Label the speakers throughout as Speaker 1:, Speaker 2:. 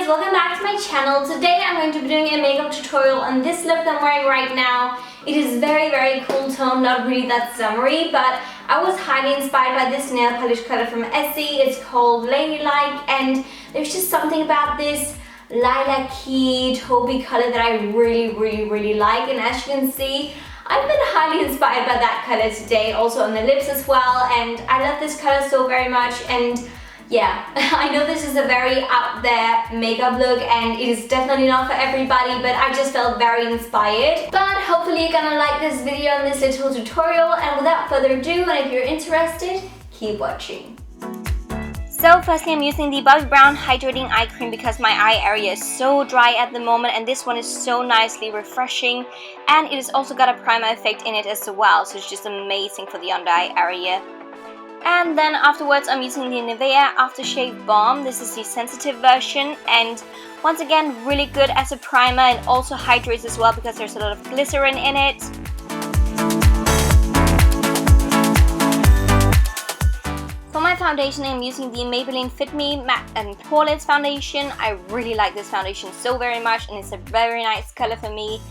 Speaker 1: guys, welcome back to my channel. Today I'm going to be doing a makeup tutorial on this look that I'm wearing right now. It is very cool tone, not really that summery, but I was highly inspired by this nail polish color from Essie. It's called Ladylike, and there's just something about this lilac-y taupey color that I really like. And as you can see, I've been highly inspired by that color today, also on the lips as well, and I love this color so very much. And yeah, I know this is a very out there makeup look and it is definitely not for everybody, but I just felt very inspired. But hopefully you're gonna like this video and this little tutorial, and without further ado, and if you're interested, keep watching. So firstly, I'm using the Bobbi Brown Hydrating Eye Cream because my eye area is so dry at the moment, and this one is so nicely refreshing, and it has also got a primer effect in it as well, so it's just amazing for the under eye area. And then afterwards I'm using the NIVEA Aftershave Balm. This is the sensitive version, and once again really good as a primer and also hydrates as well because there's a lot of glycerin in it. For my foundation, I'm using the Maybelline Fit Me Matte and Poreless foundation. I really like this foundation so very much, and it's a very nice color for me.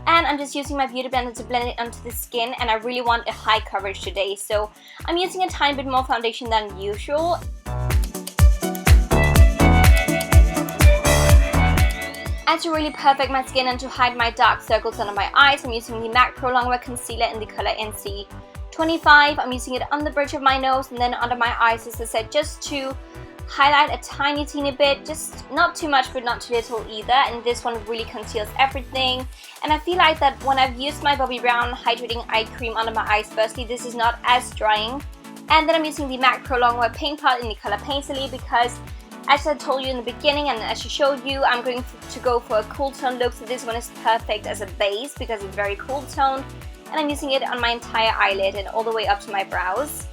Speaker 1: And I'm just using my beauty blender to blend it onto the skin, and I really want a high coverage today, so I'm using a tiny bit more foundation than usual. And to really perfect my skin and to hide my dark circles under my eyes, I'm using the MAC Pro Longwear Concealer in the color NC25. I'm using it on the bridge of my nose and then under my eyes, as I said, just to highlight a teeny bit, just not too much but not too little either, and this one really conceals everything. And I feel like that when I've used my Bobbi Brown Hydrating Eye Cream under my eyes, firstly this is not as drying, and then I'm using the MAC Pro Longwear Paint Pot in the color Paisley because, as I told you in the beginning and as I showed you, I'm going to go for a cool tone look, so this one is perfect as a base because it's very cool toned, and I'm using it on my entire eyelid and all the way up to my brows.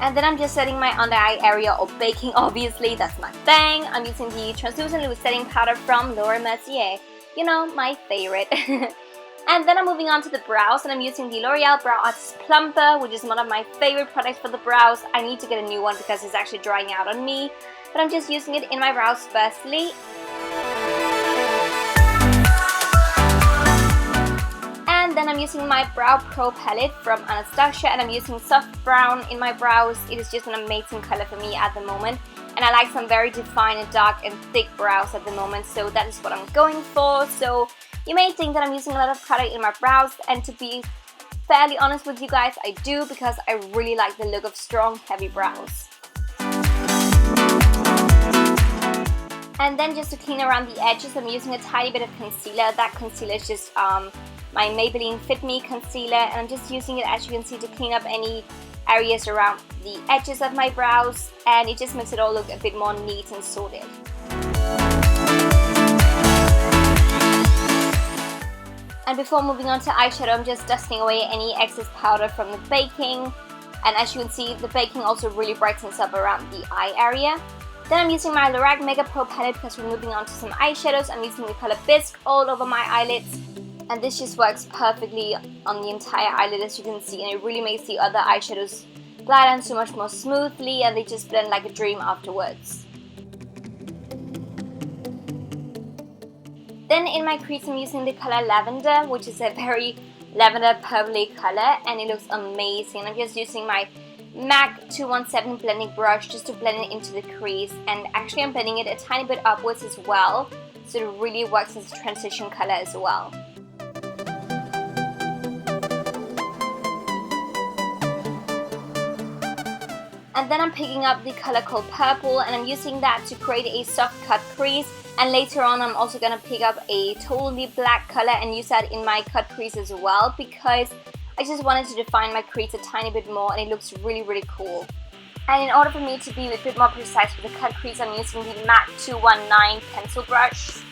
Speaker 1: And then I'm just setting my under eye area, or baking, obviously, that's my thing. I'm using the translucent loose setting powder from Mercier, you know, my favorite. And then I'm moving on to the brows, and I'm using the L'Oreal Brow Artist Plumper, which is one of my favorite products for the brows. I need to get a new one because it's actually drying out on me, but I'm just using it in my brows firstly. And then I'm using my Brow Pro palette from Anastasia, and I'm using soft brown in my brows. It is just an amazing color for me at the moment, and I like some very defined and dark and thick brows at the moment, so that is what I'm going for. So you may think that I'm using a lot of product in my brows, and to be fairly honest with you guys, I do, because I really like the look of strong, heavy brows. And then just to clean around the edges, I'm using a tiny bit of concealer. That concealer is just my Maybelline Fit Me concealer, and I'm just using it, as you can see, to clean up any areas around the edges of my brows, and it just makes it all look a bit more neat and sorted. And before moving on to eyeshadow, I'm just dusting away any excess powder from the baking, and as you can see, the baking also really brightens up around the eye area. Then I'm using my LORAC Mega Pro palette because we're moving on to some eyeshadows. I'm using the color Bisque all over my eyelids, and this just works perfectly on the entire eyelid, as you can see, and it really makes the other eyeshadows glide on so much more smoothly, and they just blend like a dream afterwards. Then in my crease, I'm using the color Lavender, which is a very lavender purpley color, and it looks amazing. I'm just using my MAC 217 blending brush just to blend it into the crease, and actually I'm blending it a tiny bit upwards as well, so it really works as a transition color as well. And then I'm picking up the color called Purple, and I'm using that to create a soft cut crease, and later on I'm also going to pick up a totally black color and use that in my cut crease as well, because I just wanted to define my crease a tiny bit more, and it looks really cool. And in order for me to be a bit more precise with the cut crease, I'm using the MAC 219 pencil brush.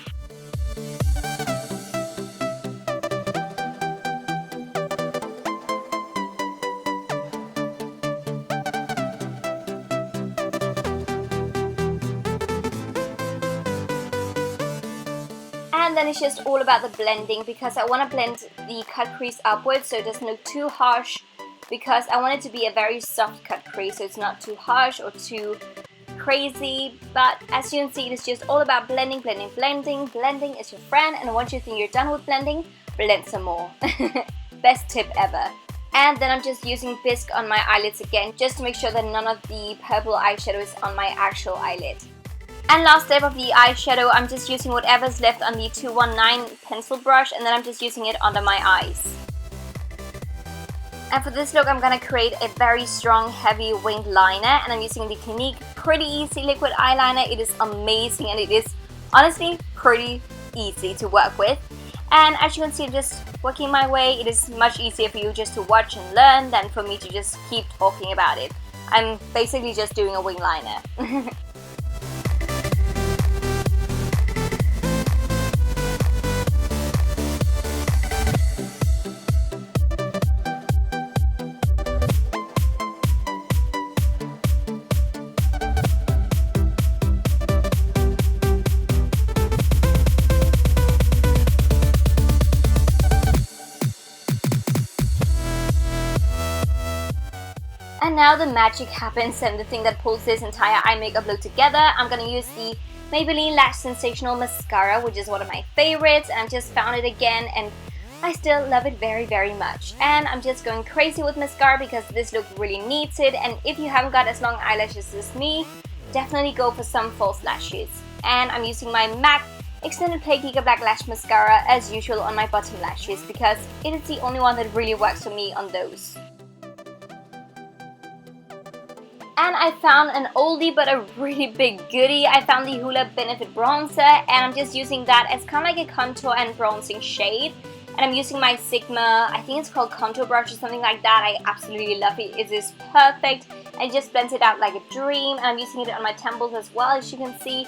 Speaker 1: And then it's just all about the blending, because I want to blend the cut crease upwards so it doesn't look too harsh, because I want it to be a very soft cut crease, so it's not too harsh or too crazy, but as you can see, it is just all about blending, blending, blending. Blending is your friend, and once you think you're done with blending, blend some more. Best tip ever. And then I'm just using Bisque on my eyelids again, just to make sure that none of the purple eyeshadow is on my actual eyelid. And last step of the eyeshadow, I'm just using whatever's left on the 219 pencil brush, and then I'm just using it under my eyes. And for this look, I'm gonna create a very strong, heavy winged liner, and I'm using the Clinique Pretty Easy Liquid Eyeliner. It is amazing, and it is honestly pretty easy to work with. And as you can see, I'm just working my way. It is much easier for you just to watch and learn than for me to just keep talking about it. I'm basically just doing a wing liner. And now the magic happens, and the thing that pulls this entire eye makeup look together. I'm gonna use the Maybelline Lash Sensational Mascara, which is one of my favorites, and I just found it again, and I still love it very, very much. And I'm just going crazy with mascara because this look really needs it, and if you haven't got as long eyelashes as me, definitely go for some false lashes. And I'm using my MAC Extended Play GIGABLACK Lash Mascara as usual on my bottom lashes because it is the only one that really works for me on those. And I found an oldie but a really big goodie. I found the Hoola Benefit Bronzer, and I'm just using that as kind of like a contour and bronzing shade. And I'm using my Sigma, I think it's called contour brush or something like that. I absolutely love it. It is perfect. And it just blends it out like a dream. And I'm using it on my temples as well, as you can see.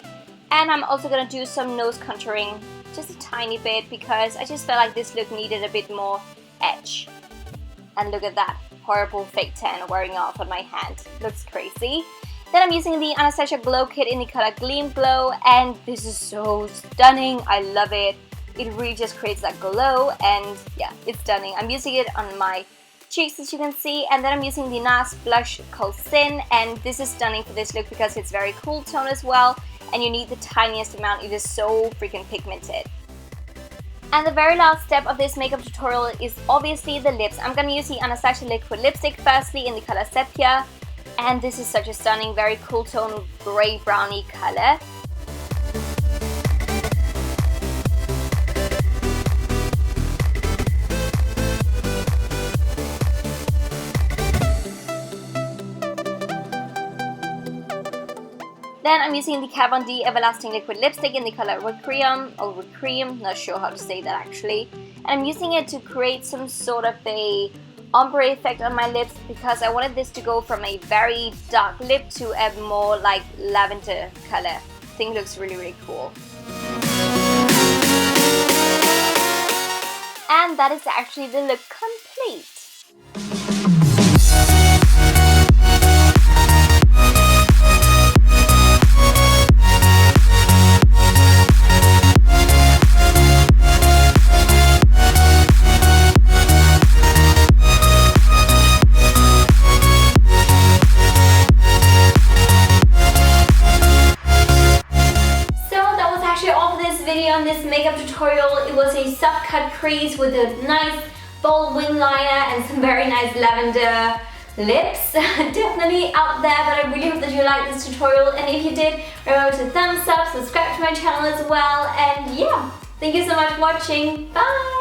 Speaker 1: And I'm also going to do some nose contouring, just a tiny bit, because I just felt like this look needed a bit more edge. And look at that. Horrible fake tan wearing off on my hand. Looks crazy. Then I'm using the Anastasia Glow Kit in the color GLEAM Glow, and this is so stunning. I love it. It really just creates that glow, and yeah, it's stunning. I'm using it on my cheeks, as you can see, and then I'm using the NARS blush called Sin, and this is stunning for this look because it's very cool tone as well, and you need the tiniest amount. It is so freaking pigmented. And the very last step of this makeup tutorial is obviously the lips. I'm going to use the Anastasia Liquid Lipstick firstly in the color Sepia. And this is such a stunning, very cool tone, grey brownie color. Then I'm using the Kat Von D Everlasting Liquid Lipstick in the color Requiem, or Requiem, not sure how to say that actually. And I'm using it to create some sort of a ombre effect on my lips because I wanted this to go from a very dark lip to a more like lavender color. I think it looks really, really cool. And that is actually the look complete. On this makeup tutorial, it was a soft cut crease with a nice bold wing liner and some very nice lavender lips. Definitely out there, but I really hope that you liked this tutorial, and if you did, remember to thumbs up, subscribe to my channel as well, and yeah, thank you so much for watching. Bye!